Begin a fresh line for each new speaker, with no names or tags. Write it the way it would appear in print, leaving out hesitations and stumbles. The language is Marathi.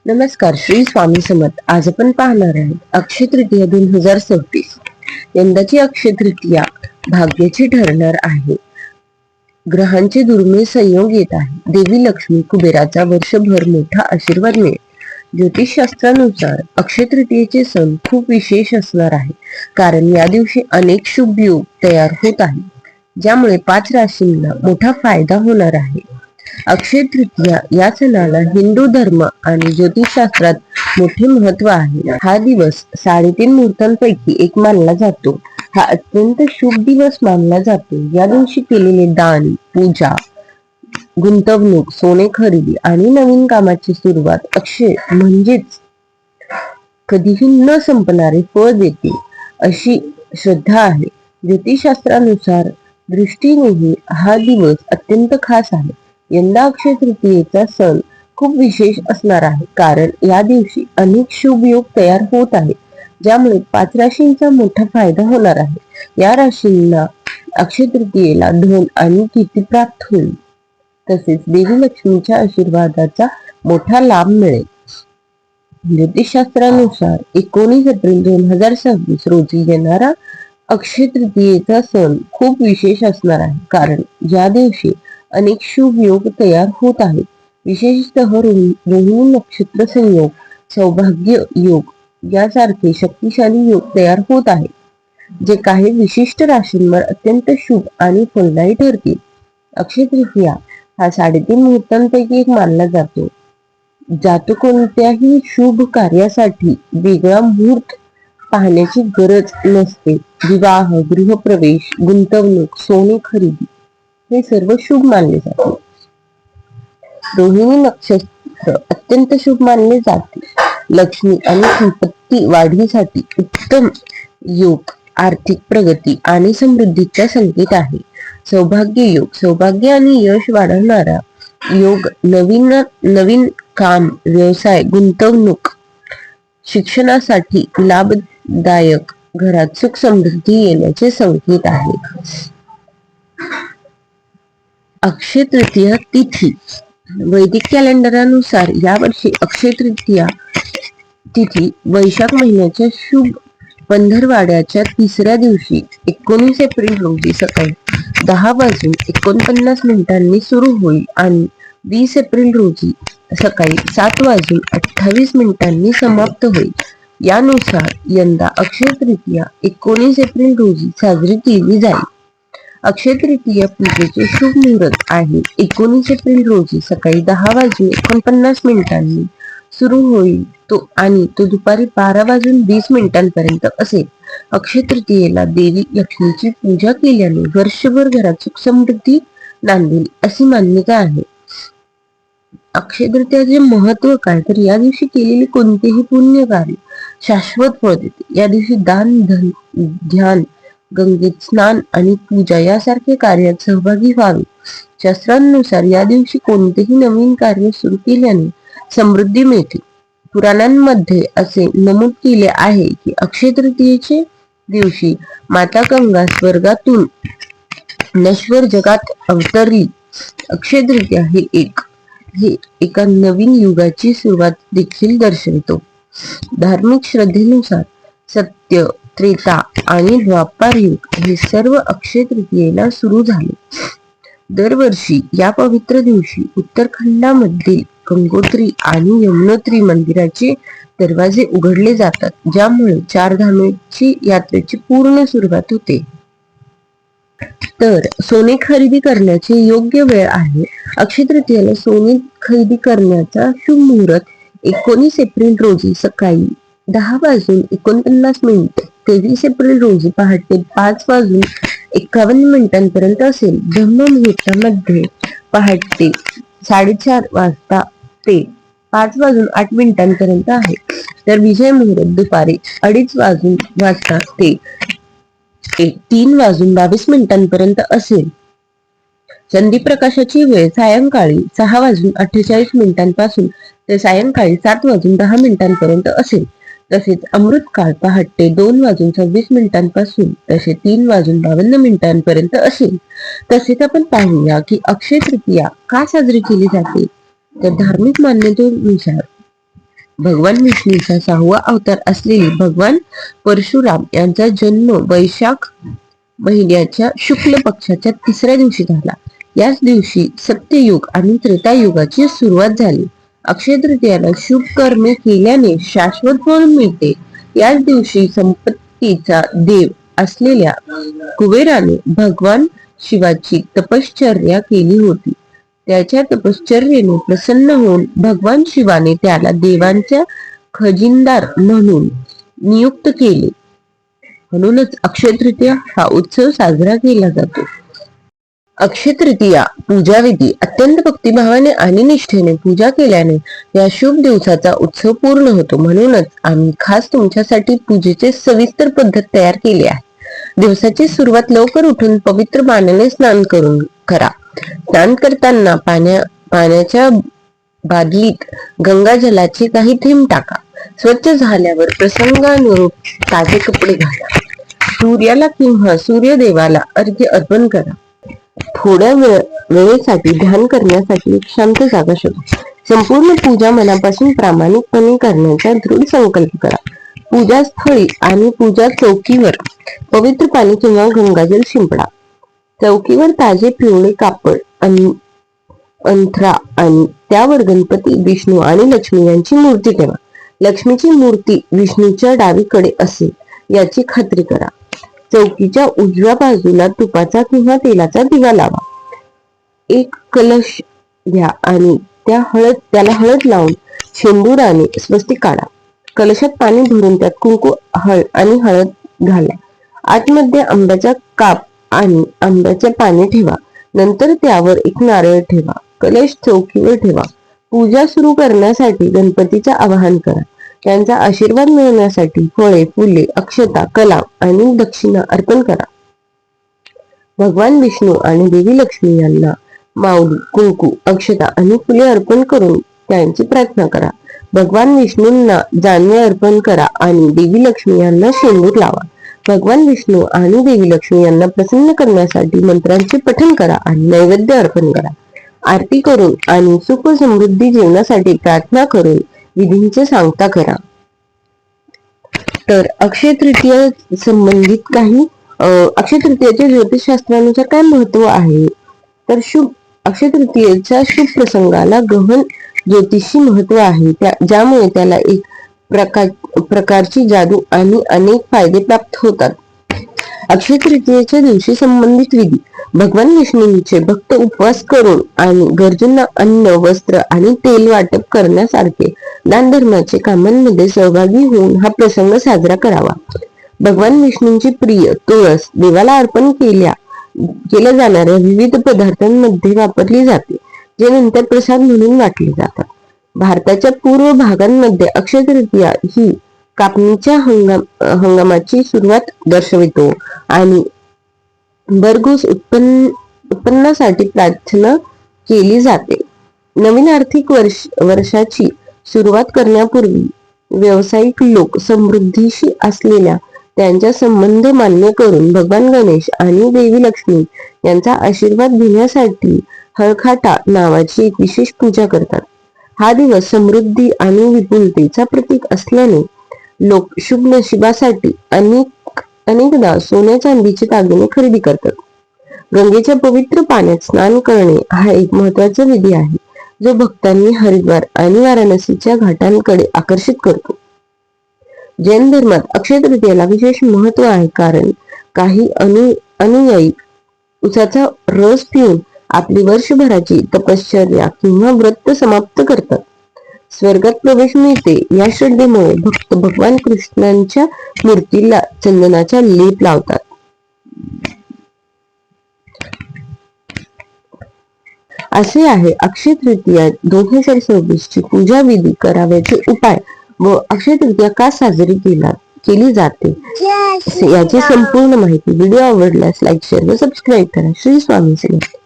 नमस्कार, श्री स्वामी समर्थ. आज आपण पाहणार आहोत अक्षय तृतीया 2026. यंदाची अक्षय तृतीया भाग्याची ठरणार आहे. ग्रहांचे दुर्मिळ संयोग येत आहे. देवी लक्ष्मी कुबेराचा वर्षभर मोठा आशीर्वाद मिळेल. ज्योतिषशास्त्रानुसार अक्षय तृतीयेचे सण खूप विशेष असणार आहे, कारण या दिवशी अनेक शुभ योग तयार होत आहेत, ज्यामुळे 5 राशींना मोठा फायदा होणार आहे. अक्षय तृतीया या सणाला हिंदू धर्म आणि ज्योतिषशास्त्रात मोठे महत्व आहे. हा दिवस 3.5 मुहूर्तांपैकी एक मानला जातो. हा अत्यंत शुभ दिवस मानला जातो. या दिवशी केलेले दान, पूजा, गुंतवणूक, सोने खरेदी आणि नवीन कामाची सुरुवात अक्षय म्हणजेच कधीही न संपणारे फळ देते, अशी श्रद्धा आहे. ज्योतिषशास्त्रानुसार दृष्टीनेही हा दिवस अत्यंत खास आहे. यंदा अक्षय तृतीयेचा सण खूप विशेष असणार आहे, कारण या दिवशी अनेक शुभ योग तयार होत आहेत, ज्यामुळे 5 राशींचा मोठा फायदा होणार आहे. या राशींना अक्षय तृतीयेला धन आणि कीर्ती प्राप्त होईल, तसेच देवी लक्ष्मीच्या आशीर्वादाचा मोठा लाभ मिळेल. ज्योतिषशास्त्रानुसार 19 एप्रिल 2026 रोजी येणारा अक्षय तृतीयेचा सण खूप विशेष असणार आहे, कारण या दिवशी अनेक शुभ योग तयार होत आहेत. विशेषतः रोहिणी नक्षत्र संयोग, सौभाग्य योग यासारखे शक्तिशाली योग तयार होत आहेत, जे काही विशिष्ट राशींवर अत्यंत शुभ आणि फलदायी ठरतील. अक्षय तृतीया हा 3.5 मुहूर्तांपैकी एक मानला जातो. ज्यात कोणत्याही शुभ कार्यासाठी वेगळा मुहूर्त पाहण्याची गरज नसते. विवाह, गृहप्रवेश, गुंतवणूक, सोने खरेदी हे सर्व शुभ मानले जाते. रोहिणी नक्षत्र अत्यंत शुभ मानले जाते. लक्ष्मी आणि संपत्ती वाढीसाठी उत्तम योग, आर्थिक प्रगती आणि समृद्धीचा संकेत आहे. सौभाग्य योग, सौभाग्य आणि यश वाढवणारा योग, नवीन काम, व्यवसाय, गुंतवणूक, शिक्षणासाठी लाभदायक, घरात सुख समृद्धी येण्याचे संकेत आहे. अक्षय तृतीया तिथी. वैदिक कॅलेंडरनुसार यावर्षी अक्षय तृतीया तिथी वैशाख महिन्याच्या शुभ पंधरवाड्याच्या 3ऱ्या दिवशी 19 एप्रिल रोजी सकाळी 10:49 सुरू होईल आणि 20 एप्रिल रोजी सकाळी 7:28 समाप्त होईल. यानुसार यंदा अक्षय तृतीया 19 एप्रिल रोजी साजरी केली जाईल. अक्षय तृतीया पूजेचे शुभ मुहूर्त आहे 19 एप्रिल रोजी सकाळी 10:49 सुरू होईल आणि तो दुपारी 12:20 असेल. अक्षय तृतीयेला देवी लक्ष्मीची पूजा केल्याने वर्षभर घरात सुख समृद्धी नांदेल, अशी मान्यता आहे. अक्षय तृतीयाचे महत्व काय, तर या दिवशी केलेले कोणतेही पुण्य कार्य शाश्वत फळ देते. या दिवशी दान, ध्यान, गंगेत स्नान आणि पूजा यासारखे कार्यात सहभागी व्हावे. शास्त्रानुसार या दिवशी कोणतेही नवीन कार्य सुरू केल्याने समृद्धी मिळते. पुराणांमध्ये असे नमूद केले आहे की अक्षय तृतीयेच्या दिवशी माता गंगा स्वर्गातून नश्वर जगात अवतरली. अक्षय तृतीया हे एका नवीन युगाची सुरुवात देखील दर्शवितो. धार्मिक श्रद्धेनुसार सत्य, त्रेता आणि द्वापार युग हे सर्व अक्षय तृतीयेला सुरू झाले. दरवर्षी या पवित्र दिवशी उत्तराखंडामधील गंगोत्री आणि यमुनोत्री मंदिराचे दरवाजे उघडले जातात, ज्यामुळे 4 धामांची यात्रेची पूर्ण सुरुवात होते. तर सोने खरेदी करण्याची योग्य वेळ आहे. अक्षय तृतीयेला सोने खरेदी करण्याचा शुभ मुहूर्त 19 एप्रिल रोजी सकाळी 10:49 ते 20 एप्रिल रोजी पहाटे 5:51 असेल. ब्रह्म मुहूर्तामध्ये पहाटे 4:30 वाजता ते 5:08 आहे. तर विजय मुहूर्त दुपारी 2:30 वाजता ते 3:22 असेल. चंदी प्रकाशाची वेळ सायंकाळी 6:48 पासून ते सायंकाळी 7:10 असेल. तसेच अमृतकाळ पहाटे 2:26 पासून तसे 3:52 असेल. तसेच आपण पाहूया की अक्षय तृतीया का साजरी केली जाते. तर धार्मिक मान्यतेनुसार भगवान विष्णूचा 6वा अवतार असलेले भगवान परशुराम यांचा जन्म वैशाख महिन्याच्या शुक्ल पक्षाच्या 3ऱ्या दिवशी झाला. याच दिवशी सत्ययुग आणि त्रेतायुगाची सुरुवात झाली. अक्षय तृतीयाला शुभ कर्मे केल्याने शाश्वत फळ मिळते. याच दिवशी संपत्तीचा देव असलेल्या कुबेराने भगवान शिवाची तपश्चर्या केली होती. त्याच्या तपश्चर्येने प्रसन्न होऊन भगवान शिवाने त्याला देवांच्या खजिनदार म्हणून नियुक्त केले. म्हणूनच अक्षय तृतीया हा उत्सव साजरा केला जातो. अक्षय तृतीया पूजाविधी अत्यंत भक्तिभावाने आणि निष्ठेने पूजा केल्याने या शुभ दिवसाचा उत्सव पूर्ण होतो. म्हणूनच आम्ही खास तुमच्यासाठी पूजेचे सविस्तर पद्धत तयार केली आहे. दिवसाची सुरुवात लवकर उठून पवित्र पाण्याने स्नान करा. स्नान करताना पाण्याच्या बादलीत गंगाजलाचे काही थेंब टाका. स्वच्छ झाल्यावर प्रसंगानुरूप ताजे कपडे घाला. सूर्याला किंवा सूर्यदेवाला अर्घ्य अर्पण करा. थोड्या वेळेसाठी ध्यान करण्यासाठी एक शांत जागा शोधा. संपूर्ण पूजा मनापासून प्रामाणिकपणे करण्याचा दृढ संकल्प करा. पूजा स्थळी आणि पूजा चौकीवर पवित्र पाणी किंवा गंगाजल शिंपडा. चौकीवर ताजे पिवळे कापड अंथरा आणि त्यावर गणपती, विष्णू आणि लक्ष्मी यांची मूर्ती ठेवा. लक्ष्मीची मूर्ती विष्णूच्या डावीकडे असेल याची खात्री करा. चौकीच्या उजव्या बाजूला तुपाचा किंवा तेलाचा दिवा लावा. एक कलश घ्या आणि त्याला हळद लावून शेंदुराने स्वस्तिक काढा. कलशात पाणी भरून त्यात कुंकू आणि हळद घाला. आतमध्ये आंब्याचा काप आणि आंब्याचे पाने ठेवा. नंतर त्यावर एक नारळ ठेवा. कलश चौकीवर ठेवा. पूजा सुरू करण्यासाठी गणपतीचे आवाहन करा. त्यांचा आशीर्वाद मिळवण्यासाठी फळे, फुले, अक्षता, कला आणि दक्षिणा अर्पण करा. भगवान विष्णू आणि देवी लक्ष्मी यांना माऊली, कुंकू, अक्षता आणि फुले अर्पण करून त्यांची प्रार्थना करा. भगवान विष्णूंना जानवे अर्पण करा आणि देवी लक्ष्मी यांना शेंदूर लावा. भगवान विष्णू आणि देवी लक्ष्मी यांना प्रसन्न करण्यासाठी मंत्रांचे पठण करा आणि नैवेद्य अर्पण करा. आरती करून आणि सुख समृद्धी जीवनासाठी प्रार्थना करून विधींचे सांगता करा. तर अक्षय तृतीया संबंधित काही अक्षय तृतीयेच्या ज्योतिषशास्त्रानुसार काय महत्व आहे, तर अक्षय तृतीयेच्या शुभ प्रसंगाला गहन ज्योतिषी महत्व आहे. ज्यामुळे त्याला एक प्रकारची जादू आणि अनेक फायदे प्राप्त होतात. अक्षय तृतीयेच्या दिवशी संबंधित विधी: भगवान विष्णूंचे भक्त उपवास करून आणि गरजूंना अन्न, वस्त्र आणि तेल वाटप करण्यासारखे दान धर्माचे कामांमध्ये सहभागी होऊन हा प्रसंग साजरा करावा. भगवान विष्णूंची प्रिय तुळस देवाला अर्पण केल्या जाणाऱ्या विविध पदार्थांमध्ये वापरली जाते, जे नंतर प्रसाद म्हणून वाटले जातात. भारताच्या पूर्व भागांमध्ये अक्षय तृतीया ही कापणीच्या हंगामाची सुरुवात दर्शवितो आणि भरघोस उत्पन्नासाठी प्रार्थना केली जाते. नवीन आर्थिक वर्षाची सुरुवात करण्यापूर्वी व्यावसायिक लोक समृद्धीशी असलेल्या त्यांचा संबंध मान्य करून भगवान गणेश आणि देवी लक्ष्मी यांचा आशीर्वाद घेण्यासाठी हळखाटा नावाची एक विशेष पूजा करतात. हा दिवस समृद्धी आणि विपुलतेचा प्रतीक असल्याने लोक शुभ नशिबासाठी अनेकदा सोन्या चांदीचे दागिने खरेदी करतात. गंगेच्या पवित्र पाण्यात स्नान करणे हा एक महत्वाचा विधी आहे, जो भक्तांनी हरिद्वार आणि वाराणसीच्या घाटांकडे आकर्षित करतो. जैन धर्मात अक्षय तृतीयेला विशेष महत्व आहे, कारण काही अनुयायी उसाचा रस पिऊन आपली वर्षभराची तपश्चर्या किंवा व्रत समाप्त करतात. स्वर्गात प्रवेश मिळते या श्रद्धेमुळे भक्त भगवान कृष्णांच्या मूर्तीला चंदनाचा लेप लावतात. असे आहे अक्षय तृतीया 2026 ची पूजा विधी, करावयाचे उपाय व अक्षय तृतीया का साजरी केली जाते याची संपूर्ण माहिती. व्हिडिओ आवडल्यास लाईक, शेअर व सबस्क्राईब करा. श्री स्वामी समर्थ.